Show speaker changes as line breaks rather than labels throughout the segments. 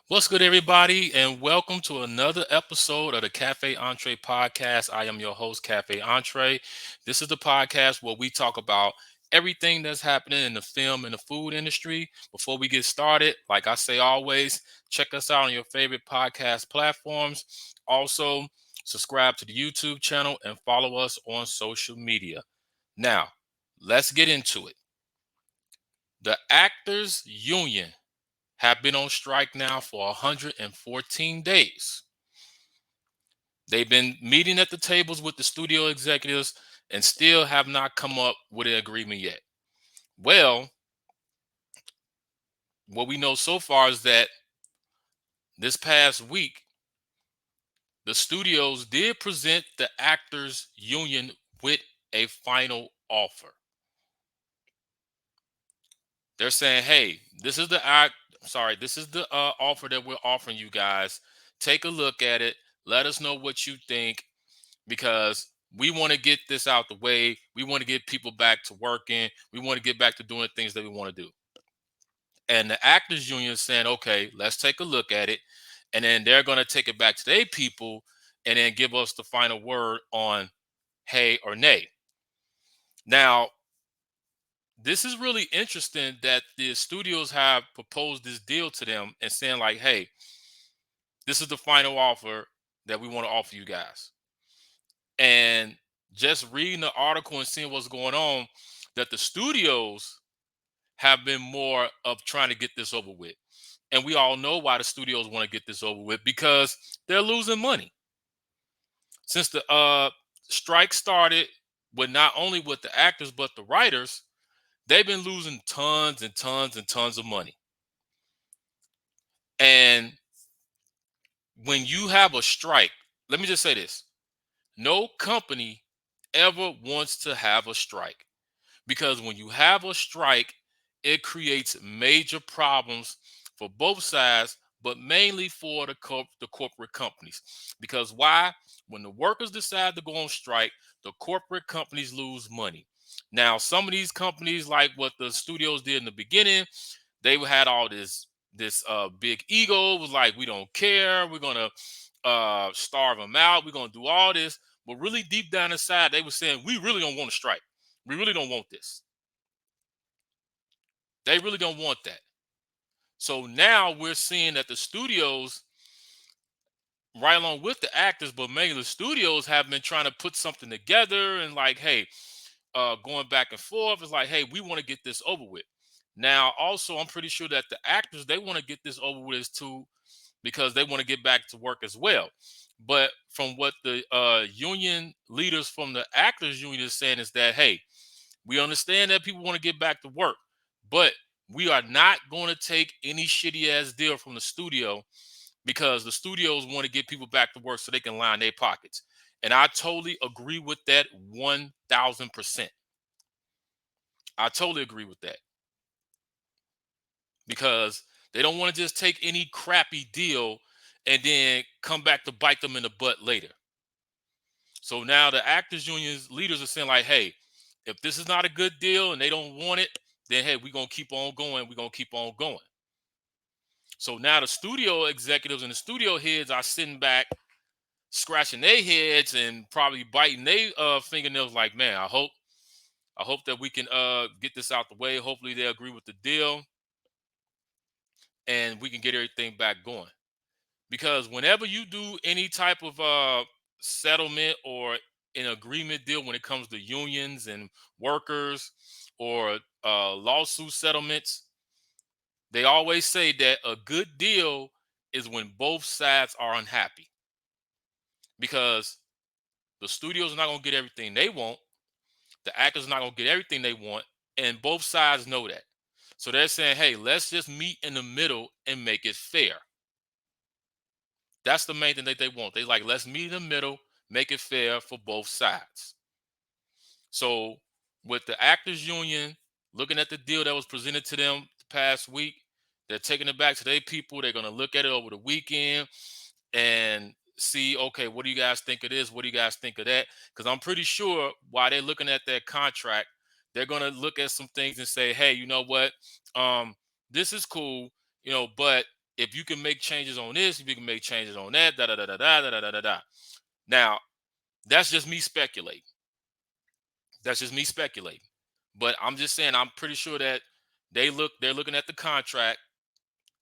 What's good, everybody, and welcome to another episode of the Cafe Entree podcast. I am your host, Cafe Entree. This is the podcast where we talk about everything that's happening in the film and the food industry. Before we get started, like I say always, check us out on your favorite podcast platforms. Also, subscribe to the YouTube channel and follow us on social media. Now, let's get into it. The Actors Union have been on strike now for 114 days. They've been meeting at the tables with the studio executives and still have not come up with an agreement yet. Well, what we know so far is that this past week, the studios did present the Actors Union with a final offer. They're saying, "Hey, this is the offer that we're offering you guys. Take a look at it. Let us know what you think because we want to get this out the way. We want to get people back to working. We want to get back to doing things that we want to do." And the Actors Union is saying, "Okay, let's take a look at it." And then they're going to take it back to their people and then give us the final word on hey or nay. Now, this is really interesting that the studios have proposed this deal to them and saying, like, hey, this is the final offer that we want to offer you guys. And just reading the article and seeing what's going on, that the studios have been more of trying to get this over with. And we all know why the studios want to get this over with because they're losing money. Since the strike started with not only with the actors but the writers, they've been losing tons and tons and tons of money. And when you have a strike, let me just say this. No company ever wants to have a strike. Because when you have a strike, it creates major problems for both sides, but mainly for the corporate companies. Because why? When the workers decide to go on strike, the corporate companies lose money. Now, some of these companies, like what the studios did in the beginning, they had all this big ego. It was like, we don't care. We're gonna starve them out. We're gonna do all this. But really deep down inside, they were saying, we really don't want to strike. We really don't want this. They really don't want that. So now we're seeing that the studios, right along with the actors, but mainly the studios, have been trying to put something together and like, hey, going back and forth. It's like, hey, we want to get this over with. Now, also, I'm pretty sure that the actors, they want to get this over with too because they want to get back to work as well. But from what the union leaders from the actors union is saying is that, hey, we understand that people want to get back to work, but we are not going to take any shitty ass deal from the studio because the studios want to get people back to work so they can line their pockets. And I totally agree with that 1000%. I totally agree with that because they don't want to just take any crappy deal and then come back to bite them in the butt later. So now the actors unions leaders are saying like, hey, if this is not a good deal and they don't want it, then hey, we're gonna keep on going. We're gonna keep on going. So now the studio executives and the studio heads are sitting back, scratching their heads and probably biting their fingernails. Like, man, I hope that we can get this out the way. Hopefully they agree with the deal and we can get everything back going. Because whenever you do any type of settlement or an agreement deal when it comes to unions and workers or lawsuit settlements, they always say that a good deal is when both sides are unhappy because the studios are not going to get everything they want, the actors are not going to get everything they want, and both sides know that. So they're saying, hey, let's just meet in the middle and make it fair. That's the main thing that they want. They like, let's meet in the middle, make it fair for both sides. So with the actors union looking at the deal that was presented to them the past week, they're taking it back to their people. They're going to look at it over the weekend and see, okay, what do you guys think of this? What do you guys think of that? Because I'm pretty sure while they're looking at that contract, they're going to look at some things and say, hey, you know what? This is cool, but if you can make changes on this, if you can make changes on that, da da da da da da da da da da. Now, that's just me speculating. That's just me speculating. But I'm just saying, I'm pretty sure that they're looking at the contract,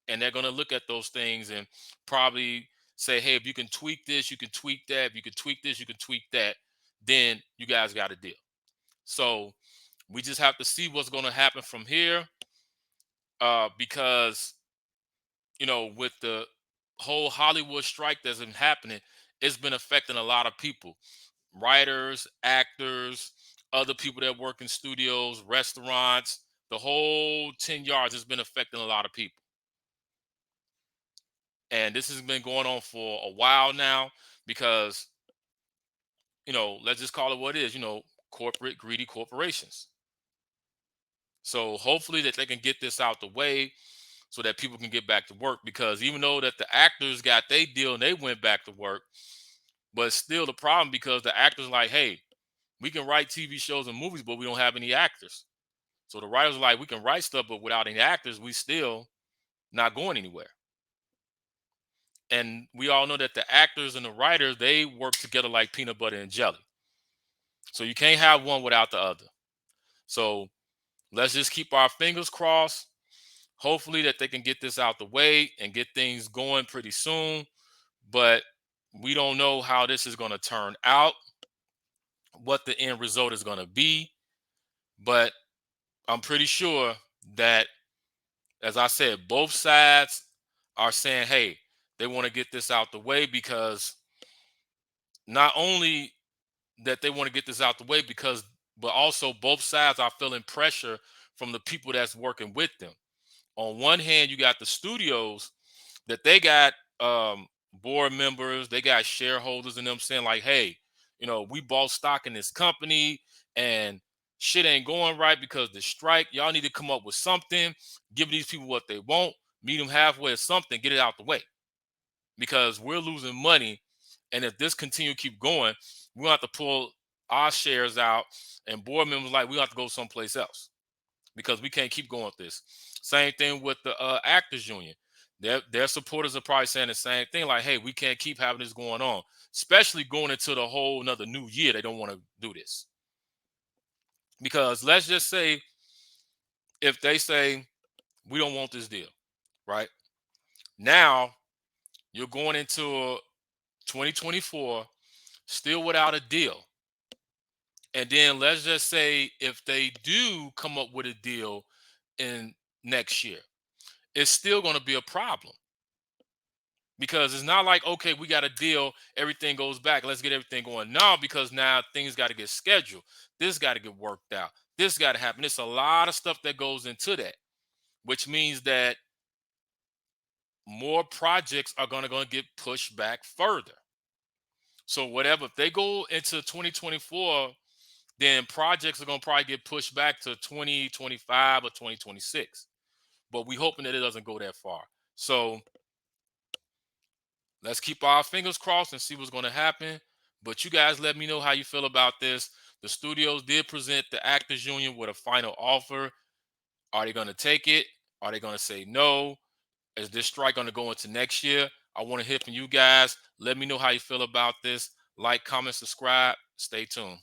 and they're gonna look at those things and probably say, hey, if you can tweak this, you can tweak that. If you can tweak this, you can tweak that. Then you guys got a deal. So we just have to see what's gonna happen from here. Because with the whole Hollywood strike that's been happening, it's been affecting a lot of people, writers, actors, other people that work in studios, restaurants, the whole 10 yards has been affecting a lot of people. And this has been going on for a while now because, let's just call it what it is, corporate, greedy corporations. So hopefully that they can get this out the way so that people can get back to work, because even though that the actors got their deal and they went back to work, but still the problem, because the actors are like, hey, we can write TV shows and movies, but we don't have any actors. So the writers are like, we can write stuff, but without any actors, we still not going anywhere. And we all know that the actors and the writers, they work together like peanut butter and jelly. So you can't have one without the other. So let's just keep our fingers crossed. Hopefully that they can get this out the way and get things going pretty soon. But we don't know how this is going to turn out, what the end result is going to be. But I'm pretty sure that, as I said, both sides are saying, hey, they want to get this out the way, because not only that they want to get this out the way, but also both sides are feeling pressure from the people that's working with them. On one hand, you got the studios that they got board members, they got shareholders in them saying like, hey, we bought stock in this company and shit ain't going right because the strike. Y'all need to come up with something, give these people what they want, meet them halfway or something, get it out the way, because we're losing money. And if this continue to keep going, we have to pull our shares out, and board members like, we have to go someplace else because we can't keep going with this. Same thing with the actors union. Their supporters are probably saying the same thing, like, hey, we can't keep having this going on, especially going into the whole another new year. They don't want to do this, because let's just say if they say we don't want this deal, right? Now you're going into 2024 still without a deal. And then let's just say if they do come up with a deal in next year, it's still going to be a problem, because it's not like, okay, we got a deal, everything goes back, let's get everything going. No, because now things got to get scheduled. This got to get worked out. This got to happen. It's a lot of stuff that goes into that, which means that more projects are going to get pushed back further. So whatever, if they go into 2024, then projects are going to probably get pushed back to 2025 or 2026. But we hoping that it doesn't go that far. So let's keep our fingers crossed and see what's going to happen. But you guys let me know how you feel about this. The studios did present the Actors Union with a final offer. Are they going to take it? Are they going to say no? Is this strike going to go into next year? I want to hear from you guys. Let me know how you feel about this. Like, comment, subscribe. Stay tuned.